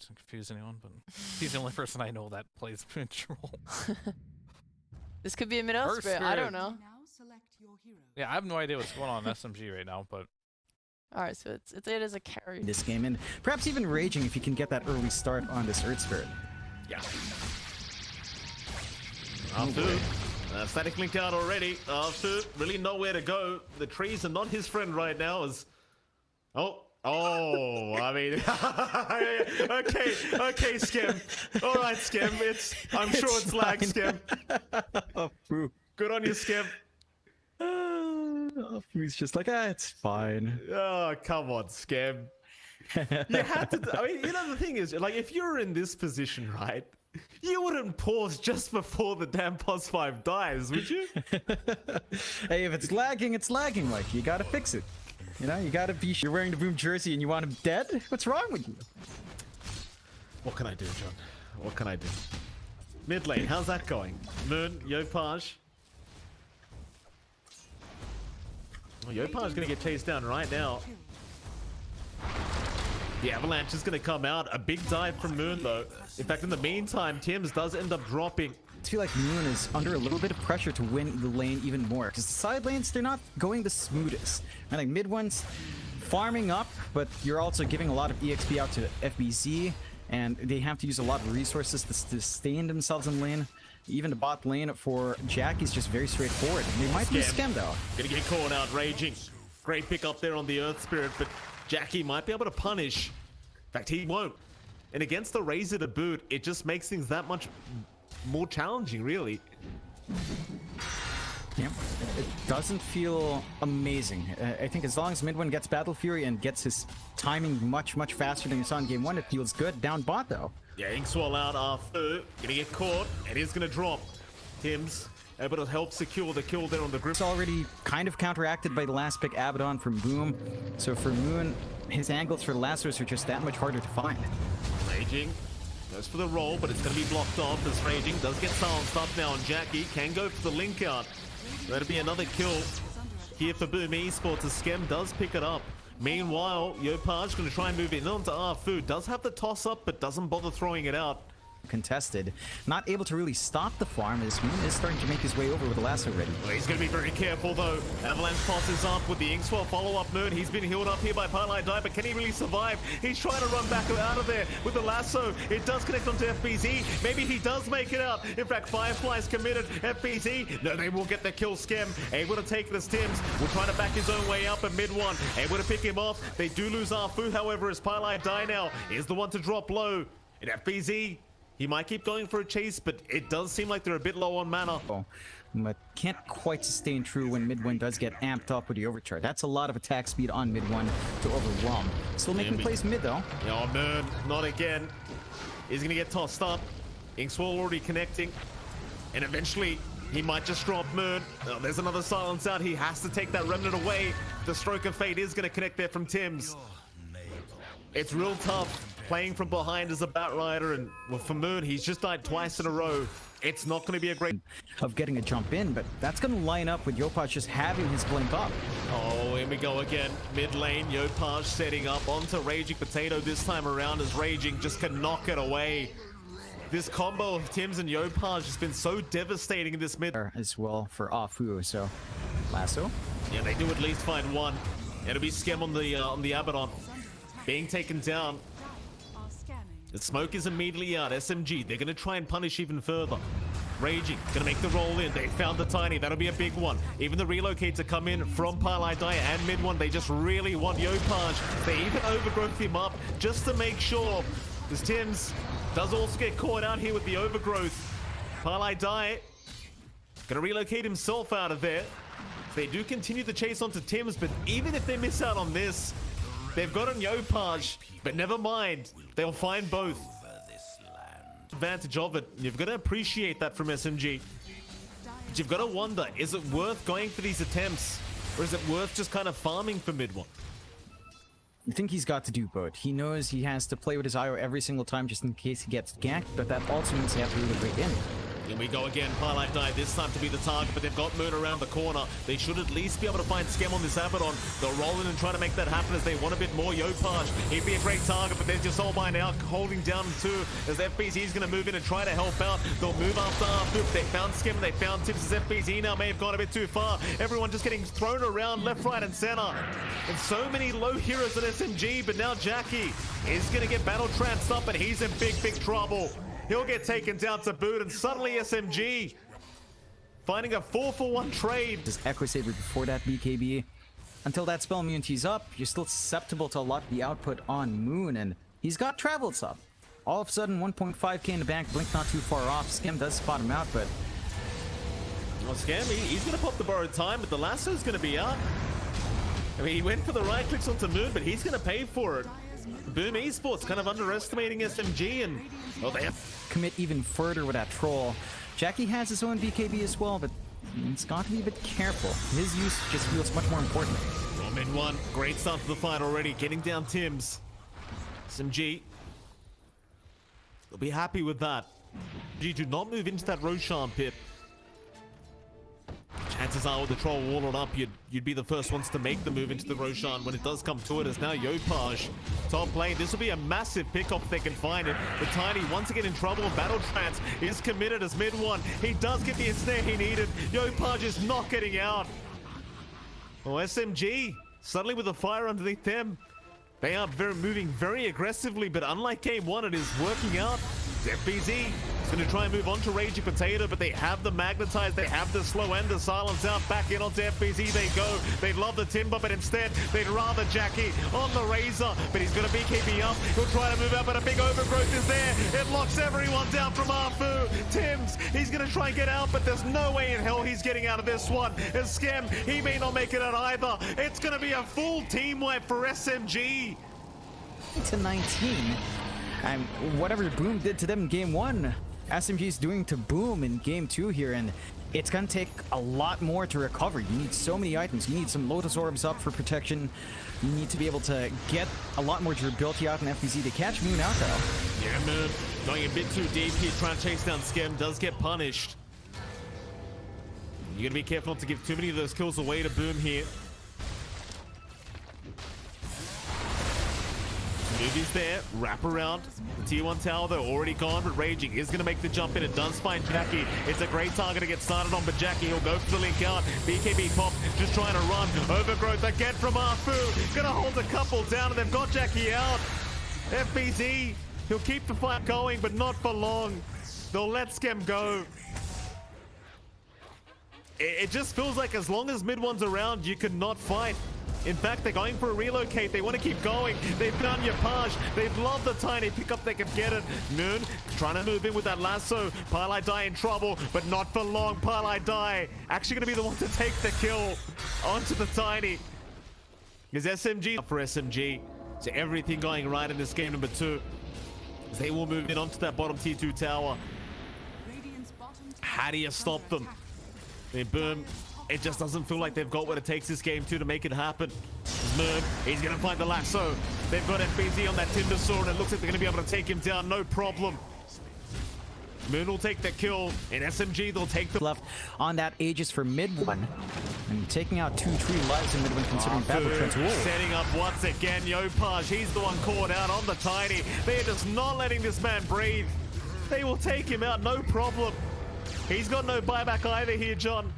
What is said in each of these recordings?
to confuse anyone, but he's the only person I know that plays Control. This could be a mid-out spirit. I don't know. Yeah, I have no idea what's going on in SMG right now, but... Alright, so it's it as a carry. This game, and perhaps even raging if you can get that early start on this Earth Spirit. Yeah. Arthur, static link out already. Arthur, really nowhere to go. The trees are not his friend right now. As I mean, okay, Skim. All right, Skim. I'm sure it's lag, Skim. Good on you, Skim. He's just like, it's fine. Oh, come on, Skim. You had to. I mean, you know, the thing is, like, if you're in this position, right, you wouldn't pause just before the damn pos 5 dies, would you? Hey, if it's lagging, it's lagging. Like, you gotta fix it. You know, you gotta be. You're wearing the Boom jersey and you want him dead? What's wrong with you? What can I do, John? What can I do? Mid lane, how's that going? Moon, Yopaj. Well, Yopaj's gonna get chased down right now. The avalanche is gonna come out. A big dive from Moon, though. In fact, in the meantime, Tims does end up dropping. I feel like Moon is under a little bit of pressure to win the lane even more, because the side lanes, they're not going the smoothest. And like mid ones farming up, but you're also giving a lot of EXP out to FBZ, and they have to use a lot of resources to sustain themselves in lane. Even the bot lane for Jackie's just very straightforward. They might be scammed though. Gonna get caught out, raging. Great pick up there on the Earth Spirit, but Jackie might be able to punish. In fact, he won't. And against the Razor to boot, it just makes things that much more challenging, really. Yeah, it doesn't feel amazing. I think as long as Midwin gets Battle Fury and gets his timing much faster than you saw in game 1, it feels good. Down bot though. Yeah, Inkswell out after. Gonna get caught, and he's gonna drop. Tims able to help secure the kill there on the group. It's already kind of counteracted by the last pick Abaddon from Boom. So for Moon, his angles for the Lazarus are just that much harder to find. Raging goes for the roll, but it's going to be blocked off as Raging does get silenced up now, and Jackie can go for the link out. That'll be another kill here for Boom Esports as Skem does pick it up. Meanwhile, Yopaj going to try and move in onto Arfu. Does have the toss up, but doesn't bother throwing it out. Contested, not able to really stop the farm as Moon is starting to make his way over with the lasso ready. Well, he's going to be very careful though. Avalanche tosses up with the Inkswell follow-up Moon. He's been healed up here by Pylite Die, but can he really survive? He's trying to run back out of there with the lasso. It does connect onto FBZ. Maybe he does make it out. In fact, Firefly's committed. FBZ, no, they will get the kill. Skem able to take it as Tims. Will try to back his own way up at mid one. Able to pick him off. They do lose Arfu, however, as Pylite Die now is the one to drop low. And FBZ, he might keep going for a chase, but it does seem like they're a bit low on mana. But can't quite sustain true when mid-1 does get amped up with the overcharge. That's a lot of attack speed on mid-1 to overwhelm. Still making plays mid though. Oh man, not again. He's gonna get tossed up. Inkswell already connecting. And eventually, he might just drop Moon. Oh, there's another silence out. He has to take that remnant away. The stroke of fate is gonna connect there from Tims. It's real tough playing from behind as a Batrider, and well, for Moon, he's just died twice in a row. It's not going to be a great of getting a jump in, but that's going to line up with Yopaj just having his blink up. Oh, here we go again. Mid lane, Yopaj setting up onto Raging Potato this time around as Raging just can knock it away. This combo of Tims and Yopaj has been so devastating in this mid. As well for Afu, so lasso. Yeah, they do at least find one. It'll be Skem on the Abaddon. Being taken down. The smoke is immediately out. SMG, they're going to try and punish even further. Raging, going to make the roll in. They found the Tiny. That'll be a big one. Even the relocate to come in from Pylite Die and mid one. They just really want Yopaj. They even overgrowth him up just to make sure. This Tims does also get caught out here with the overgrowth. Pylite Die going to relocate himself out of there. They do continue the chase onto Tims, but even if they miss out on this, they've got on Yopaj, but never mind. They'll find both. Advantage of it. You've got to appreciate that from SMG. But you've got to wonder, is it worth going for these attempts? Or is it worth just kind of farming for mid one? I think he's got to do both. He knows he has to play with his IO every single time just in case he gets ganked, but that also means he has to really break in. Here we go again. Highlight died this time to be the target, but they've got Moon around the corner. They should at least be able to find Skem on this Abaddon. They'll roll in and try to make that happen as they want a bit more. Yopaj, he'd be a great target, but they're just all by now holding down two as FBZ's going to move in and try to help out. They'll move after Arthur. They found Skem, they found Tips as FBZ now may have gone a bit too far. Everyone just getting thrown around left, right, and center. And so many low heroes at SMG, but now Jackie is going to get battle tranced up, and he's in big, big trouble. He'll get taken down to boot, and suddenly SMG finding a 4-for-1 trade. Just Echo Saber before that BKB. Until that spell immunity's up, you're still susceptible to a lot of the output on Moon, and he's got Travels up. All of a sudden, 1.5k in the bank, Blink not too far off. Skem does spot him out, but... Well, Skem, he's going to pop the borrowed time, but the lasso's going to be up. I mean, he went for the right clicks onto Moon, but he's going to pay for it. Boom Esports kind of underestimating SMG, and well, they have commit even further with that troll. Jackie has his own BKB as well, but he's got to be a bit careful. His use just feels much more important. Mid one, great start to the fight already, getting down Tims. SMG, they'll be happy with that. G, do not move into that Roshan pit. Chances are with the troll walled up, you'd be the first ones to make the move into the Roshan when it does come to it. As now Yopaj top lane. This will be a massive pick-off if they can find it. The Tiny once again in trouble. Battle Trance is committed as mid one. He does get the ensnare he needed. Yopaj is not getting out. Oh, SMG suddenly with the fire underneath them. They are moving very aggressively, but unlike game one, it is working out. FBZ is going to try and move on to Raging Potato, but they have the Magnetize, they have the slow and the silence out. Back in onto FBZ they go. They'd love the Timber, but instead they'd rather Jackie on the Razor. But he's going to BKB up. He'll try to move out, but a big overgrowth is there. It locks everyone down from Arfu. Tims, he's going to try and get out, but there's no way in hell he's getting out of this one. And Skem, he may not make it out either. It's going to be a full team wipe for SMG. To 19. And whatever Boom did to them in game one, SMG is doing to Boom in game two here, and it's gonna take a lot more to recover. You need so many items. You need some Lotus Orbs up for protection. You need to be able to get a lot more durability out in FBZ to catch Moon out though. Yeah, Moon going a bit too deep here, trying to chase down Skem, does get punished. You gotta be careful not to give too many of those kills away to Boom here. Movies there, wrap around. The tier 1 tower, they're already gone, but Raging is going to make the jump in. It does find Jackie. It's a great target to get started on, but Jackie, he'll go for the link out. BKB pop, just trying to run. Overgrowth again from Arfu. Gonna hold a couple down, and they've got Jackie out. FBZ, he'll keep the fight going, but not for long. They'll let Skem go. It just feels like as long as mid one's around, you cannot fight. In fact, they're going for a relocate. They want to keep going. They've done Yopaj. They've loved the tiny pickup. They can get it. Moon trying to move in with that lasso. PyLite in trouble, but not for long. PyLite actually going to be the one to take the kill onto the tiny. Is SMG for SMG. So everything going right in this game number 2. As they will move in onto that bottom tier 2 tower. How do you stop them? I mean, Boom. It just doesn't feel like they've got what it takes this game to make it happen. Moon, he's going to find the lasso. They've got FBZ on that Timber Sword, and it looks like they're going to be able to take him down, no problem. Moon will take the kill, and SMG, they'll take the left on that Aegis for mid one. And taking out 2-3 lives in mid one considering Battle Trance. Setting up once again, Yopaj, he's the one caught out on the Tiny. They're just not letting this man breathe. They will take him out, no problem. He's got no buyback either here, John.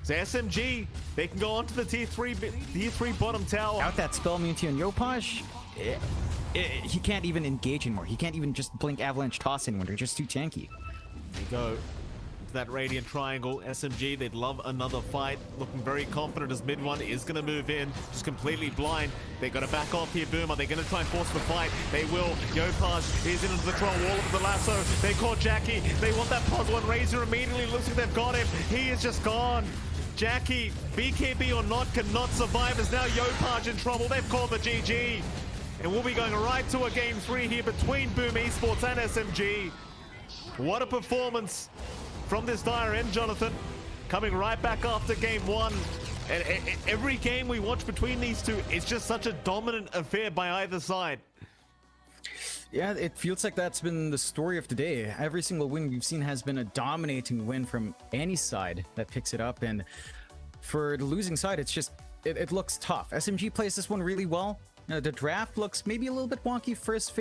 So SMG, they can go on to the tier 3 bottom tower. Out that spell immunity on Yopaj, he can't even engage anymore. He can't even just blink Avalanche Toss anymore. They're just too tanky. There you go. Into that Radiant Triangle. SMG, they'd love another fight. Looking very confident as mid one is going to move in. Just completely blind. They've got to back off here, Boom. Are they going to try and force the fight? They will. Yopaj is into the troll wall of the lasso. They caught Jackie. They want that puzzle and Razor immediately. Looks like they've got him. He is just gone. Jackie, BKB or not, cannot survive as now Yopaj in trouble. They've called the GG. And we'll be going right to a game 3 here between Boom Esports and SMG. What a performance from this dire end, Jonathan. Coming right back after game 1. And every game we watch between these two, it's just such a dominant affair by either side. Yeah, it feels like that's been the story of today. Every single win we've seen has been a dominating win from any side that picks it up, and for the losing side, it's just, it looks tough. SMG plays this one really well. The draft looks maybe a little bit wonky first phase.